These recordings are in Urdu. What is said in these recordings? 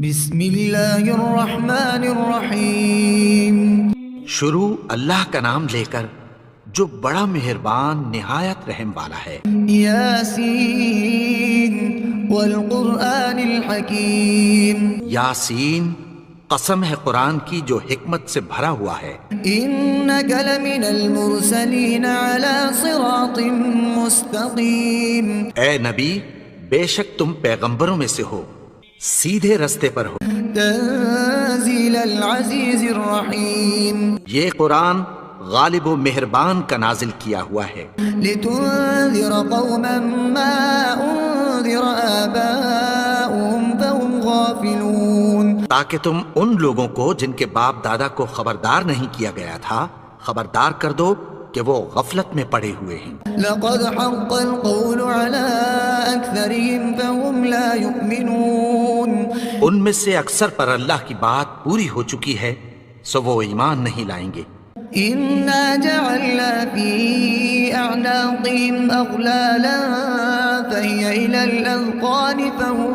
بسم اللہ الرحمن الرحیم۔ شروع اللہ کا نام لے کر جو بڑا مہربان نہایت رحم والا ہے۔ یاسین والقرآن الحکیم۔ یاسین، قسم ہے قرآن کی جو حکمت سے بھرا ہوا ہے۔ انک لمن المرسلین علی صراط مستقیم۔ اے نبی، بے شک تم پیغمبروں میں سے ہو، سیدھے رستے پر ہو۔ تنزیل العزیز الرحیم۔ یہ قرآن غالب و مہربان کا نازل کیا ہوا ہے۔ لتنذر قوما ما انذر آباؤهم فهم غافلون۔ تاکہ تم ان لوگوں کو جن کے باپ دادا کو خبردار نہیں کیا گیا تھا خبردار کر دو کہ وہ غفلت میں پڑے ہوئے ہیں۔ لقد حق القول على اکثرهم فهم لا يؤمنون۔ ان میں سے اکثر پر اللہ کی بات پوری ہو چکی ہے سو وہ ایمان نہیں لائیں گے۔ انا جعلنا في اعناقهم اغلالا فهي الى الاذقان فهم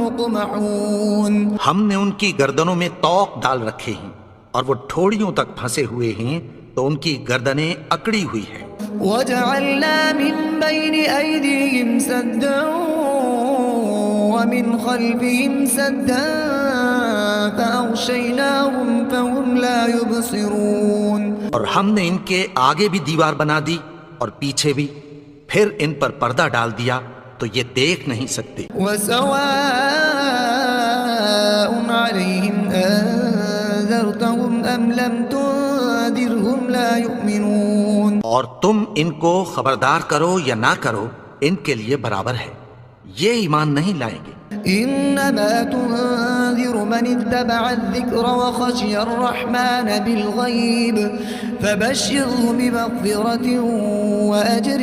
مقمحون۔ ہم نے ان کی گردنوں میں طوق ڈال رکھے ہیں اور وہ ٹھوڑیوں تک پھنسے ہوئے ہیں تو ان کی گردنیں اکڑی ہوئی ہیں۔ وجعلنا من بين ايديهم سدا ومن خلفهم سدا فاغشيناهم فهم لا يبصرون۔ اور ہم نے ان کے آگے بھی دیوار بنا دی اور پیچھے بھی، پھر ان پر پردہ ڈال دیا تو یہ دیکھ نہیں سکتے۔ وسواء عليهم أنذرتهم أم لم تنذرهم لا يؤمنون۔ اور تم ان کو خبردار کرو یا نہ کرو ان کے لیے برابر ہے، یہ ایمان نہیں لائیں گے۔ انما تنذر من اتبع الذکر وخشی الرحمن بالغیب فبشره بمغفرة واجر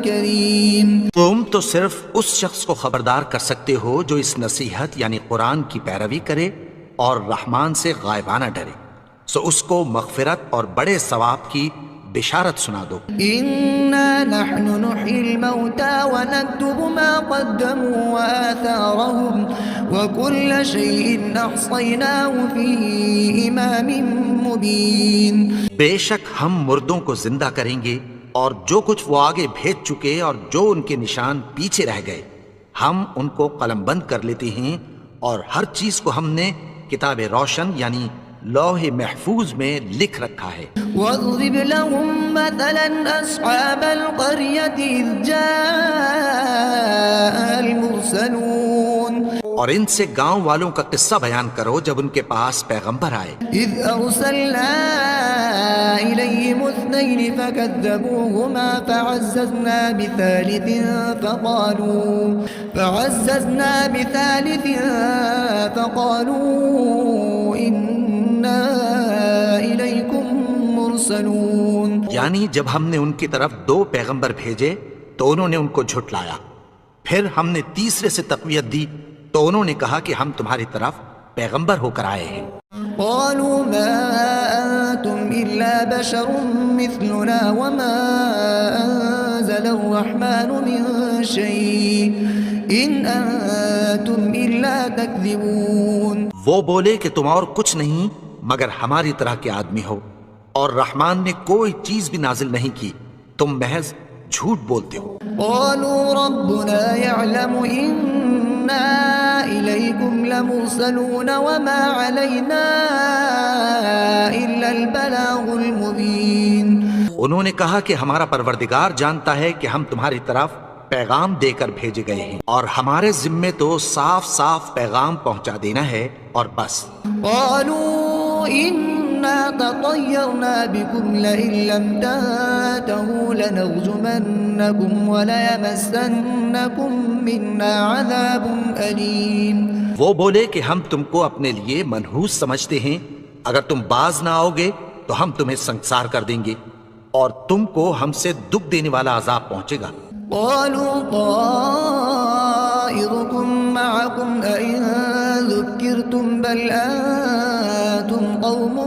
کریم۔ تم تو صرف اس شخص کو خبردار کر سکتے ہو جو اس نصیحت یعنی قرآن کی پیروی کرے اور رحمان سے غائبانہ ڈرے، سو اس کو مغفرت اور بڑے ثواب کی بشارت سنا دو۔ انا نحن نحيي الموتى ونكتب ما قدموا وآثارهم وكل شيء احصيناه في امام مبين۔ بے شک ہم مردوں کو زندہ کریں گے اور جو کچھ وہ آگے بھیج چکے اور جو ان کے نشان پیچھے رہ گئے ہم ان کو قلم بند کر لیتے ہیں، اور ہر چیز کو ہم نے کتاب روشن یعنی لوح محفوظ میں لکھ رکھا ہے۔ واضرب لهم مثلا اصحاب القرية اذ جاء المرسلون۔ اور ان سے گاؤں والوں کا قصہ بیان کرو جب ان کے پاس پیغمبر آئے۔ اذ ارسلنا اليهم اثنين فكذبوهما فعززنا بثالث فقالوا انا اليكم مرسلون۔ یعنی جب ہم نے ان کی طرف 2 پیغمبر بھیجے تو انہوں نے ان کو جھٹلایا، پھر ہم نے تیسرے سے تقویت دی تو انہوں نے کہا کہ ہم تمہاری طرف پیغمبر ہو کر آئے ہیں۔ قالوا ما انتم الا بشر مثلنا وما انزل الرحمن من شيء ان انتم الا تكذبون۔ وہ بولے کہ تم اور کچھ نہیں مگر ہماری طرح کے آدمی ہو، اور رحمان نے کوئی چیز بھی نازل نہیں کی، تم محض جھوٹ بولتے ہو۔ قالوا ربنا يعلم إنا إليكم لمرسلون وما علينا إلا البلاغ المبين۔ انہوں نے کہا کہ ہمارا پروردگار جانتا ہے کہ ہم تمہاری طرف پیغام دے کر بھیجے گئے ہیں، اور ہمارے ذمے تو صاف صاف پیغام پہنچا دینا ہے اور بس۔ قالوا إنا تطيرنا بكم لئن لم تنتهوا لنرجمنكم وليمسنكم منا عذاب أليم۔ وہ بولے کہ ہم تم کو اپنے لیے منحوس سمجھتے ہیں، اگر تم باز نہ آؤ گے تو ہم تمہیں سنسار کر دیں گے اور تم کو ہم سے دکھ دینے والا عذاب پہنچے گا۔ قالوا طائركم معكم أئن ذكرتم بل أنتم قوم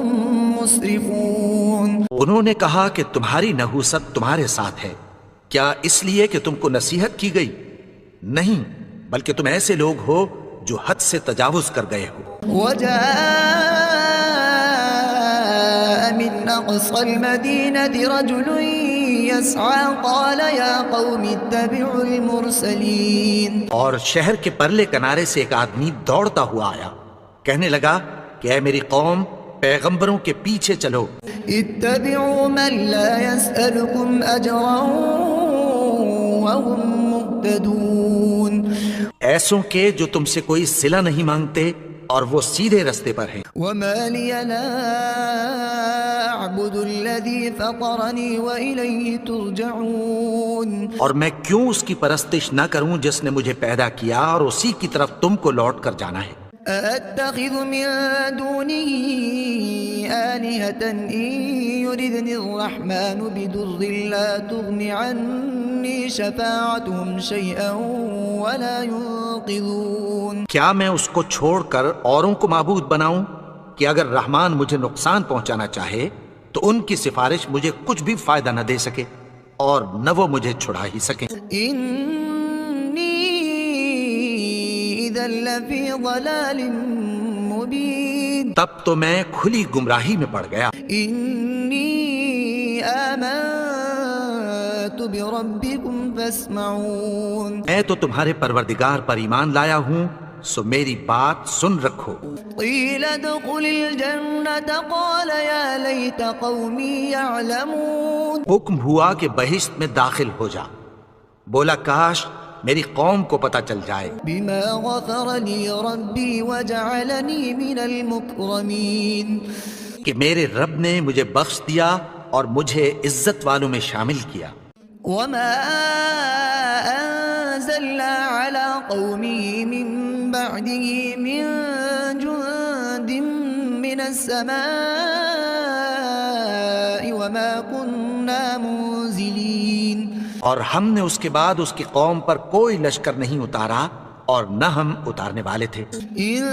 مسرفون۔ انہوں نے کہا کہ تمہاری نحوست تمہارے ساتھ ہے، کیا اس لیے کہ تم کو نصیحت کی گئی؟ نہیں، بلکہ تم ایسے لوگ ہو جو حد سے تجاوز کر گئے ہو۔ وجاء من أقصى المدينة رجل يسعى قال يا قوم اتبعوا المرسلين۔ اور شہر کے پرلے کنارے سے ایک آدمی دوڑتا ہوا آیا، کہنے لگا کہ اے میری قوم، پیغمبروں کے پیچھے چلو۔ اتبعوا من لا يسألكم أجرا وهم مهتدون۔ ایسوں کے جو تم سے کوئی صلہ نہیں مانگتے اور وہ سیدھے رستے پر ہیں۔ وما لي لا أعبد الذي فطرني وإليه ترجعون۔ اور میں کیوں اس کی پرستش نہ کروں جس نے مجھے پیدا کیا اور اسی کی طرف تم کو لوٹ کر جانا ہے۔ أأتخذ من دونه آلهة إن يردني الرحمن بضر لا تغن عني شفاعتهم شيئا ولا ينقذون۔ کیا میں اس کو چھوڑ کر اوروں کو معبود بناؤں کہ اگر رحمان مجھے نقصان پہنچانا چاہے تو ان کی سفارش مجھے کچھ بھی فائدہ نہ دے سکے اور نہ وہ مجھے چھڑا ہی سکے۔ إِذًا لَّفِي ضَلَالٍ مُّبِينٍ۔ تب تو میں کھلی گمراہی میں پڑ گیا۔ إِنِّي آمَنتُ بِرَبِّكُمْ فَاسْمَعُونِ۔ میں تو تمہارے پروردگار پر ایمان لایا ہوں، سو میری بات سن رکھو۔ قِيلَ ادْخُلِ الْجَنَّةَ قَالَ يَا لَيْتَ قَوْمِي يَعْلَمُونَ۔ حکم ہوا کہ بہشت میں داخل ہو جا، بولا کاش میری قوم کو پتہ چل جائے۔ بما غفر لي ربي وجعلني من المكرمين۔ کہ میرے رب نے مجھے بخش دیا اور مجھے عزت والوں میں شامل کیا۔ وما أنزلنا على قومه من بعده من جند من السماء وما كنا منزلين۔ اور ہم نے اس کے بعد اس کی قوم پر کوئی لشکر نہیں اتارا اور نہ ہم اتارنے والے تھے۔ إن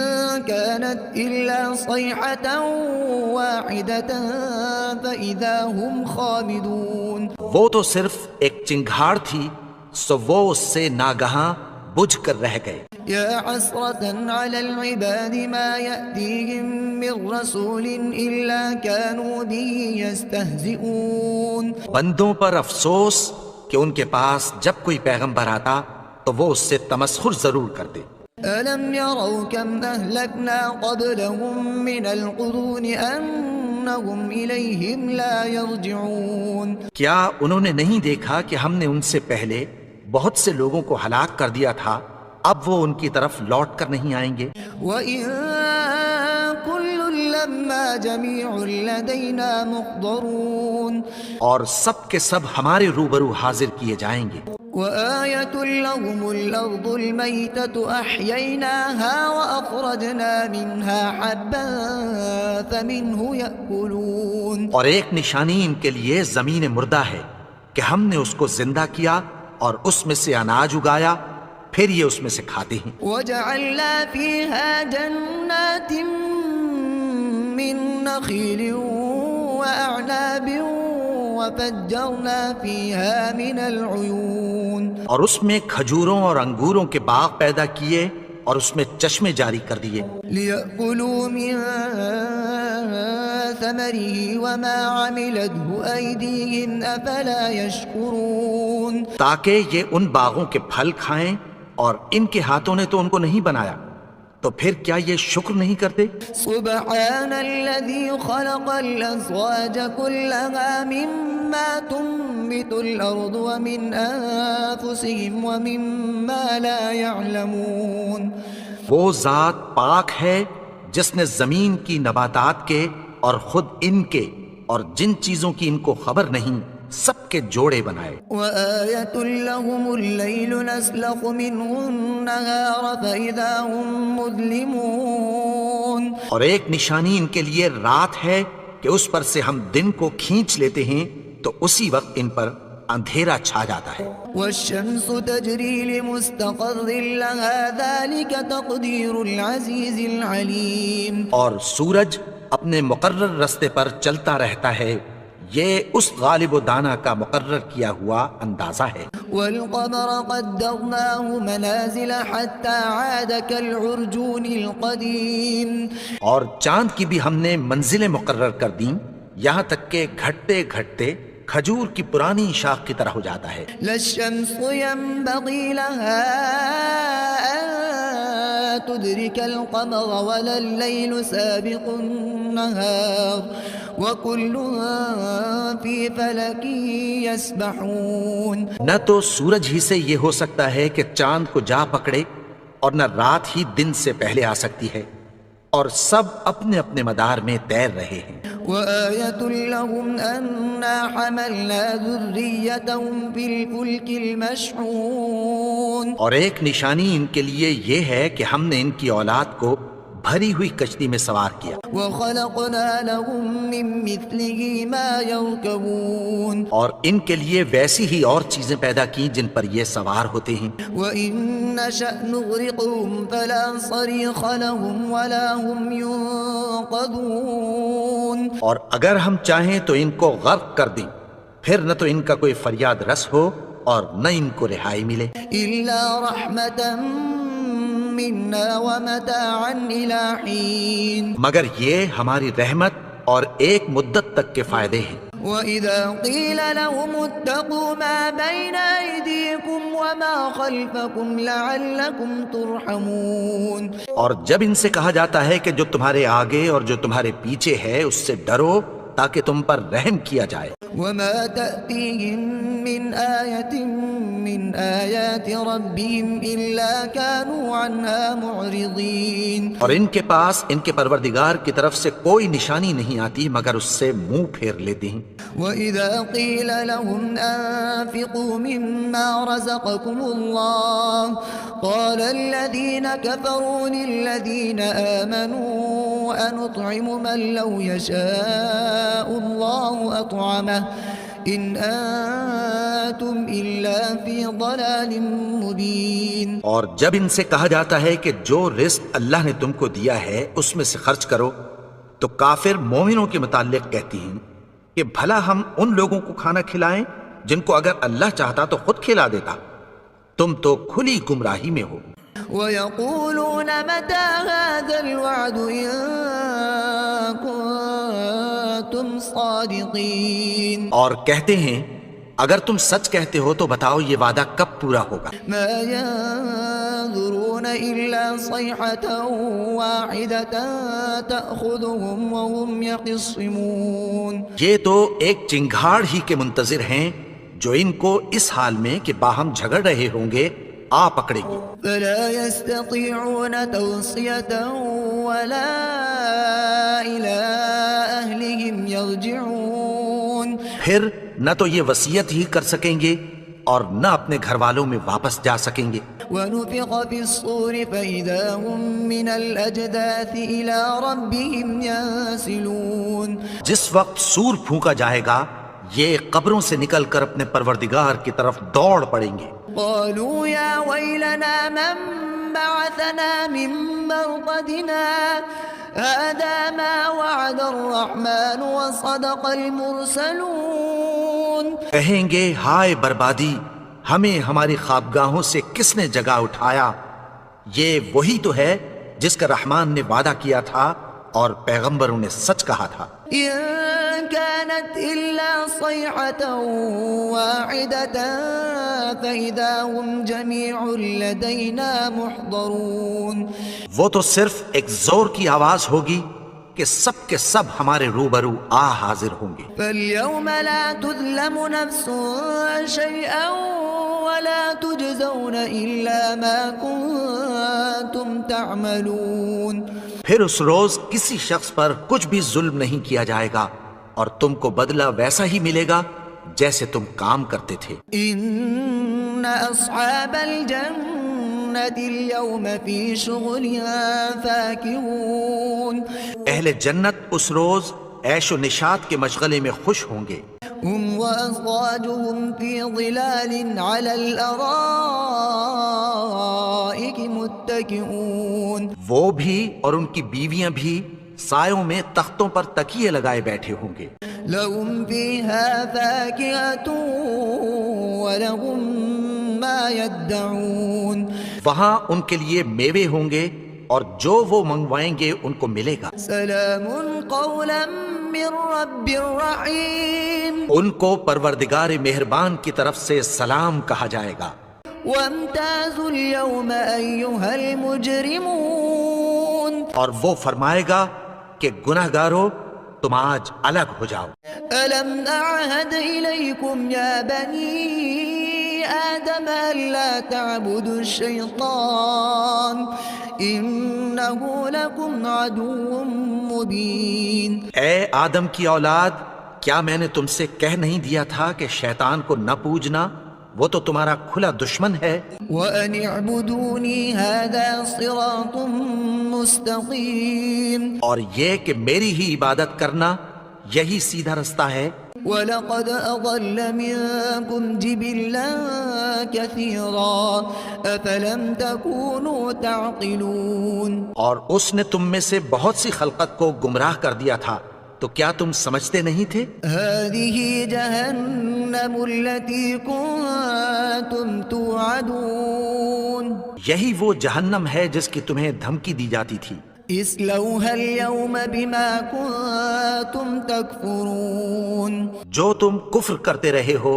كانت إلا صيحة واحدة فإذا هم خامدون۔ وہ تو صرف ایک چنگھاڑ تھی، سو وہ اس سے ناگہاں بجھ کر رہ گئے۔ يا حسرة على العباد ما يأتيهم من رسول إلا كانوا به يستهزئون۔ بندوں پر افسوس کہ ان کے پاس جب کوئی پیغمبر آتا تو وہ اس سے تمسخر ضرور کرتے۔ ألم يروا كم أهلكنا قبلهم من القرون أنهم إليهم لا يرجعون۔ کیا انہوں نے نہیں دیکھا کہ ہم نے ان سے پہلے بہت سے لوگوں کو ہلاک کر دیا تھا، اب وہ ان کی طرف لوٹ کر نہیں آئیں گے۔ وَإِن كُلٌّ لَّمَّا جَمِيعٌ لَّدَيْنَا مُحْضَرُونَ۔ اور سب کے سب ہمارے روبرو حاضر کیے جائیں گے۔ وآية لهم الأرض الميتة أحييناها وأخرجنا منها حبا فمنه يأكلون۔ اور ایک نشانی ان کے لیے زمین مردہ ہے کہ ہم نے اس کو زندہ کیا اور اس میں سے اناج اگایا، پھر یہ اس میں سے کھاتے ہیں۔ وجعلنا فيها جنات من نخيل وأعناب وفجرنا فيها من العيون۔ اور اس میں کھجوروں اور انگوروں کے باغ پیدا کیے اور اس میں چشمے جاری کر دیے۔ ليأكلوا من ثمره وما عملته أيديهم أفلا يشكرون۔ تاکہ یہ ان باغوں کے پھل کھائیں اور ان کے ہاتھوں نے تو ان کو نہیں بنایا، تو پھر کیا یہ شکر نہیں کرتے؟ سبحان الذي خلق الأزواج كلها مما تنبت الأرض ومن أنفسهم ومما لا يعلمون۔ وہ ذات پاک ہے جس نے زمین کی نباتات کے اور خود ان کے اور جن چیزوں کی ان کو خبر نہیں سب کے جوڑے بنائے۔ وآية لهم الليل نسلخ منه النهار فإذا هم مظلمون۔ اور ایک نشانی ان کے لیے رات ہے کہ اس پر سے ہم دن کو کھینچ لیتے ہیں تو اسی وقت ان پر اندھیرا چھا جاتا ہے۔ والشمس تجري لمستقر لها ذلك تقدير العزيز العليم۔ اور سورج اپنے مقرر رستے پر چلتا رہتا ہے، یہ اس غالب و دانا کا مقرر کیا ہوا اندازہ ہے۔ والقمر قدرناه منازل حتى عاد كالعرجون القديم اور چاند کی بھی ہم نے منزلیں مقرر کر دیں یہاں تک کہ گھٹتے گھٹتے کھجور کی پرانی شاخ کی طرح ہو جاتا ہے۔ لا الشمس ينبغي لها أن تدرك القمر ولا الليل سابق النهار وكل في فلك يسبحون۔ نہ تو سورج ہی سے یہ ہو سکتا ہے کہ چاند کو جا پکڑے اور نہ رات ہی دن سے پہلے آ سکتی ہے، اور سب اپنے اپنے مدار میں تیر رہے ہیں۔ وآية لهم أنا حملنا ذريتهم في الفلك المشحون۔ اور ایک نشانی ان کے لیے یہ ہے کہ ہم نے ان کی اولاد کو بھری ہوئی کشتی میں سوار کیا، وخلقنا لهم من مثله ما يركبون۔ اور ان کے لیے ویسی ہی اور چیزیں پیدا کی جن پر یہ سوار ہوتے ہیں۔ وإن نشأ نغرقهم فلا صريخ لهم ولا هم ينقذون۔ اور اگر ہم چاہیں تو ان کو غرق کر دیں، پھر نہ تو ان کا کوئی فریاد رس ہو اور نہ ان کو رہائی ملے۔ إلا رحمة منا ومتاعا إلى حين۔ مگر یہ ہماری رحمت اور ایک مدت تک کے فائدے ہیں۔ وإذا قيل لهم اتقوا ما بين أيديكم وما خلفكم لعلكم ترحمون۔ اور جب ان سے کہا جاتا ہے کہ جو تمہارے آگے اور جو تمہارے پیچھے ہے اس سے ڈرو تاکہ تم پر رحم کیا جائے۔ وما تأتيهم من آية من آيات ربهم إلا كانوا عنها معرضين۔ اور ان کے پاس ان کے پروردگار کی طرف سے کوئی نشانی نہیں آتی مگر اس سے منہ پھیر لیتے ہیں۔ وإذا قيل لهم أنفقوا مما رزقكم الله قال الذين كفروا للذين آمنوا أنطعم من لو يشاء الله أطعمه إن أنتم إلا في ضلال مبين۔ اور جب ان سے کہا جاتا ہے کہ جو رزق اللہ نے تم کو دیا ہے اس میں سے خرچ کرو تو کافر مومنوں کے متعلق کہتی ہیں کہ بھلا ہم ان لوگوں کو کھانا کھلائیں جن کو اگر اللہ چاہتا تو خود کھلا دیتا، تم تو کھلی گمراہی میں ہو۔ ويقولون متى هذا الوعد إن كنتم صادقين۔ اور کہتے ہیں اگر تم سچ کہتے ہو تو بتاؤ یہ وعدہ کب پورا ہوگا۔ ما ينظرون إلا صيحة واحدة تأخذهم وهم يخصمون۔ یہ تو ایک چنگھاڑ ہی کے منتظر ہیں جو ان کو اس حال میں کہ باہم جھگڑ رہے ہوں گے آ پکڑے گی۔ فلا يستطيعون توصية ولا إلى أهلهم يرجعون۔ پھر نہ تو یہ وصیت ہی کر سکیں گے اور نہ اپنے گھر والوں میں واپس جا سکیں گے۔ ونفخ في الصور فإذا هم من الأجداث إلى ربهم ينسلون۔ جس وقت سور پھونکا جائے گا یہ قبروں سے نکل کر اپنے پروردگار کی طرف دوڑ پڑیں گے۔ قالوا يا ويلنا من بعثنا من مرقدنا هذا ما وعد الرحمن وصدق المرسلون۔ کہیں گے ہائے بربادی، ہمیں ہماری خوابگاہوں سے کس نے جگا اٹھایا، یہ وہی تو ہے جس کا رحمان نے وعدہ کیا تھا اور پیغمبروں نے سچ کہا تھا۔ إن كانت إلا صيحة واحدة فإذا هم جميع لدينا محضرون۔ وہ تو صرف ایک زور کی آواز ہوگی کہ سب کے سب ہمارے روبرو آ حاضر ہوں گے۔ فاليوم لا تظلم نفس شيئا ولا تجزون إلا ما كنتم تعملون۔ پھر اس روز کسی شخص پر کچھ بھی ظلم نہیں کیا جائے گا اور تم کو بدلہ ویسا ہی ملے گا جیسے تم کام کرتے تھے۔ إن أصحاب الجنة اليوم في شغلها فاكهون۔ اہل جنت اس روز عیش و نشاط کے مشغلے میں خوش ہوں گے۔ هم وأزواجهم في ظلال على الأرائك متكئون۔ وہ بھی اور ان کی بیویاں بھی سایوں میں تختوں پر تکیے لگائے بیٹھے ہوں گے. لهم فيها فاكهة ولهم ما يدعون وہاں ان کے لیے میوے ہوں گے اور جو وہ منگوائیں گے ان کو ملے گا. سلام قولا من رب رحیم ان کو پروردگار مہربان کی طرف سے سلام کہا جائے گا. وامتازوا اليوم أيها المجرمون اور وہ فرمائے گا کہ گناہگارو تم آج الگ ہو جاؤ. ألم أعهد إليكم يا بني آدم ألا تعبدوا الشيطان إنه لكم عدو مبين. اے آدم کی اولاد، کیا میں نے تم سے کہہ نہیں دیا تھا کہ شیطان کو نہ پوجنا، وہ تو تمہارا کھلا دشمن ہے. وَأَنِ اعْبُدُونِي هَذَا صِرَاطٌ مُسْتَقِيمٌ اور یہ کہ میری ہی عبادت کرنا یہی سیدھا رستہ ہے. وَلَقَدْ أَضَلَّ مِنكُمْ جِبِلًّا كَثِيرًا أَفَلَمْ تَكُونُوا تَعْقِلُونَ اور اس نے تم میں سے بہت سی خلقت کو گمراہ کر دیا تھا، تو کیا تم سمجھتے نہیں تھے؟ هَذِهِ جَهَنَّمُ الَّتِي كُنتُمْ تُوعَدُونَ یہی وہ جہنم ہے جس کی تمہیں دھمکی دی جاتی تھی. اصلوها اليوم بما كنتم تكفرون جو تم کفر کرتے رہے ہو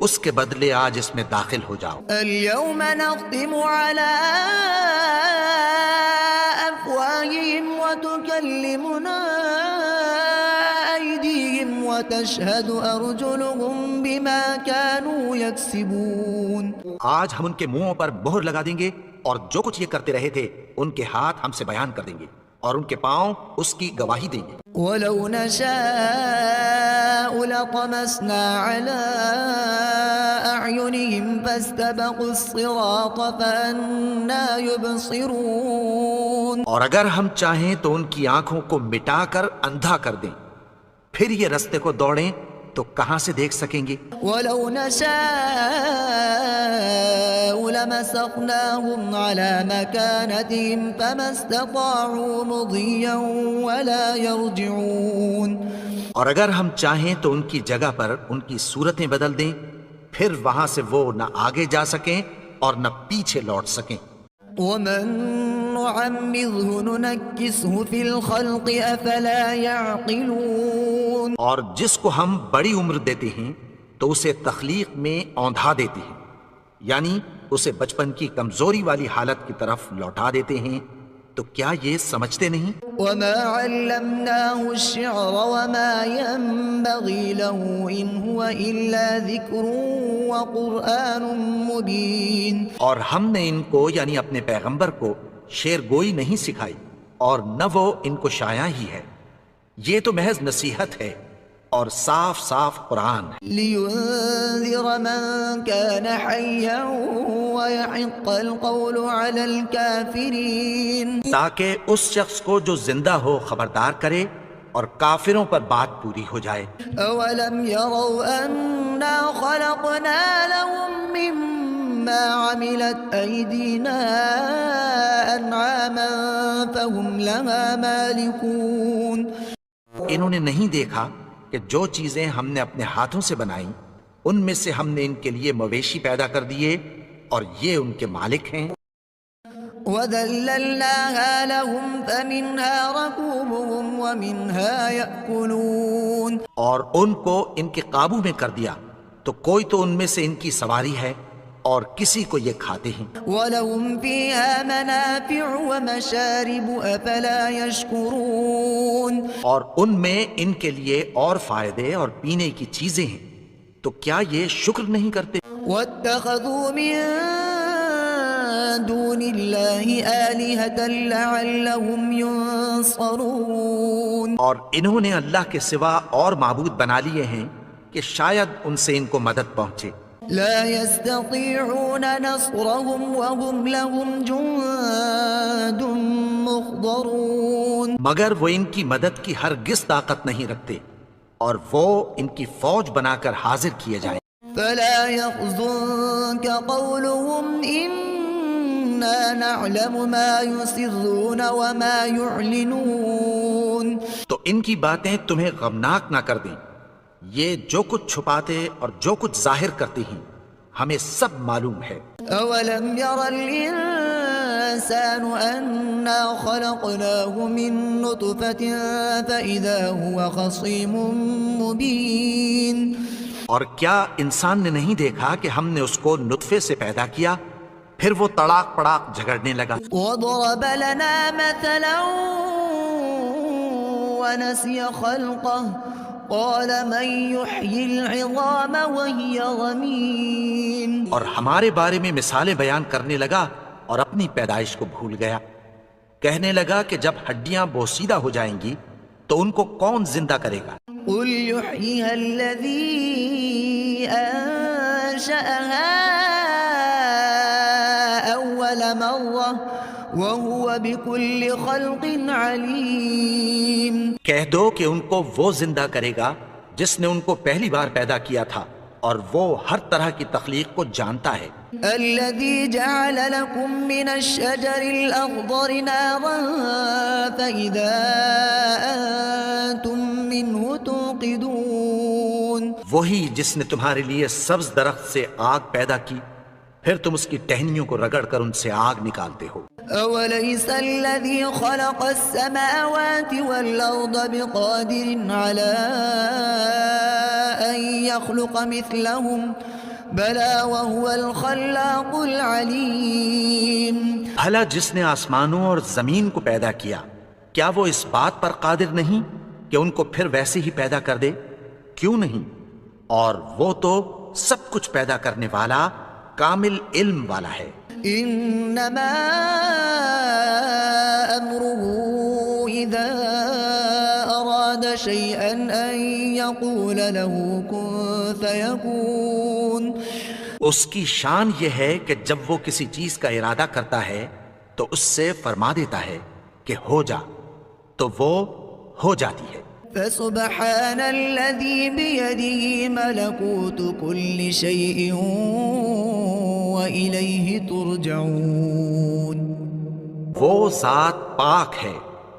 اس کے بدلے آج اس میں داخل ہو جاؤ. اليوم نختم على أفواههم وتكلمنا أيديهم وتشهد أرجلهم بما كانوا يكسبون. آج ہم ان کے منہوں پر مہر لگا دیں گے اور جو کچھ یہ کرتے رہے تھے ان کے ہاتھ ہم سے بیان کر دیں گے اور ان کے پاؤں اس کی گواہی دیں گے. وَلَوْ نَشَاءُ لَطَمَسْنَا عَلَىٰ أَعْيُنِهِمْ فَاسْتَبَقُوا الصِّرَاطَ فَأَنَّىٰ يُبْصِرُونَ اور اگر ہم چاہیں تو ان کی آنکھوں کو مٹا کر اندھا کر دیں، پھر یہ رستے کو دوڑیں تو کہاں سے دیکھ سکیں گے. وَلَوْ نَشَاءُ لَمَسَخْنَاهُمْ عَلَىٰ مَكَانَتِهِمْ فَمَا اسْتَطَاعُوا مُضِيًّا وَلَا يَرْجِعُونَ اور اگر ہم چاہیں تو ان کی جگہ پر ان کی صورتیں بدل دیں، پھر وہاں سے وہ نہ آگے جا سکیں اور نہ پیچھے لوٹ سکیں. وَمَن نُّعَمِّرْهُ نُنَكِّسْهُ فِي الْخَلْقِ أَفَلَا يَعْقِلُونَ اور جس کو ہم بڑی عمر دیتے ہیں تو اسے تخلیق میں اوندھا دیتے ہیں، یعنی اسے بچپن کی کمزوری والی حالت کی طرف لوٹا دیتے ہیں. تو کیا یہ سمجھتے نہیں؟ وَمَا عَلَّمْنَاهُ الشِّعْرَ وَمَا يَنبَغِي لَهُ إِنْ هُوَ إِلَّا ذِكْرٌ وَقُرْآنٌ مُبِينٌ اور ہم نے ان کو یعنی اپنے پیغمبر کو شعر گوئی نہیں سکھائی اور نہ وہ ان کو شاعری ہی ہے، یہ تو محض نصیحت ہے اور صاف صاف قرآن ہے. لِيُنذِرَ مَن كَانَ حَيًّا وَيَحِقَّ الْقَوْلُ عَلَى الْكَافِرِينَ تاکہ اس شخص کو جو زندہ ہو خبردار کرے اور کافروں پر بات پوری ہو جائے. أَوَلَمْ يَرَوْا أَنَّا خَلَقْنَا لَهُم مِّمَّا عَمِلَتْ أَيْدِينَا أَنْعَامًا فَهُمْ لَهَا مَالِكُونَ انہوں نے نہیں دیکھا کہ جو چیزیں ہم نے اپنے ہاتھوں سے بنائیں ان میں سے ہم نے ان کے لیے مویشی پیدا کر دیے اور یہ ان کے مالک ہیں. وَذَلَّلْنَاهَا لَهُمْ فَمِنْهَا رَكُوبُهُمْ وَمِنْهَا يَأْكُلُونَ اور ان کو ان کے قابو میں کر دیا تو کوئی تو ان میں سے ان کی سواری ہے اور کسی کو یہ کھاتے ہیں. وَلَهُمْ فِيهَا مَنَافِعُ وَمَشَارِبُ أَفَلَا يَشْكُرُونَ اور ان میں ان کے لیے اور فائدے اور پینے کی چیزیں ہیں، تو کیا یہ شکر نہیں کرتے؟ وَاتَّخَذُوا مِن دُونِ اللَّهِ آلِهَةً لَعَلَّهُمْ يُنصَرُونَ اور انہوں نے اللہ کے سوا اور معبود بنا لیے ہیں کہ شاید ان سے ان کو مدد پہنچے. لا يستطيعون نصرهم وهم لهم جند محضرون مگر وہ ان کی مدد کی ہرگز طاقت نہیں رکھتے اور وہ ان کی فوج بنا کر حاضر کیے جائیں. فلا يحزنك قولهم إنا نعلم ما يسرون وما يعلنون تو ان کی باتیں تمہیں غمناک نہ کر دیں. یہ جو کچھ چھپاتے اور جو کچھ ظاہر کرتی ہیں ہمیں سب معلوم ہے. أولم ير الإنسان أنا خلقناه من نطفة فإذا هو خصيم مبين. اور کیا انسان نے نہیں دیکھا کہ ہم نے اس کو نطفے سے پیدا کیا پھر وہ تڑاک پڑاک جھگڑنے لگا. وضرب لنا مثلا ونسي خلقه قال من يحيي العظام وهي رميم. اور ہمارے بارے میں مثالیں بیان کرنے لگا اور اپنی پیدائش کو بھول گیا. کہنے لگا کہ جب ہڈیاں بوسیدہ ہو جائیں گی تو ان کو کون زندہ کرے گا؟ قل يحييها الذي أنشأها أول مرة وهو بكل خلق عليم. کہہ دو کہ ان کو وہ زندہ کرے گا جس نے ان کو پہلی بار پیدا کیا تھا اور وہ ہر طرح کی تخلیق کو جانتا ہے. الذي جعل لكم من الشجر الأخضر نارا فإذا أنتم منه توقدون. وہی جس نے تمہارے لیے سبز درخت سے آگ پیدا کی پھر تم اس کی ٹہنیوں کو رگڑ کر ان سے آگ نکالتے ہو. أوليس الذي خلق السماوات والأرض بقادر على أن يخلق مثلهم بلى وهو الخلاق العليم. بھلا جس نے آسمانوں اور زمین کو پیدا کیا کیا وہ اس بات پر قادر نہیں کہ ان کو پھر ویسے ہی پیدا کر دے؟ کیوں نہیں؟ اور وہ تو سب کچھ پیدا کرنے والا کامل علم والا ہے. إنما أمره إذا أراد شيئا أن يقول له كن فيكون. اس کی شان یہ ہے کہ جب وہ کسی چیز کا ارادہ کرتا ہے تو اس سے فرما دیتا ہے کہ ہو جا تو وہ ہو جاتی ہے. فسبحان الذي بيده ملكوت كل شيء وإليه ترجعون. وہ ذات پاک ہے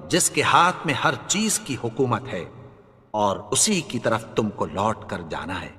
جس کے ہاتھ میں ہر چیز کی حکومت ہے اور اسی کی طرف تم کو لوٹ کر جانا ہے.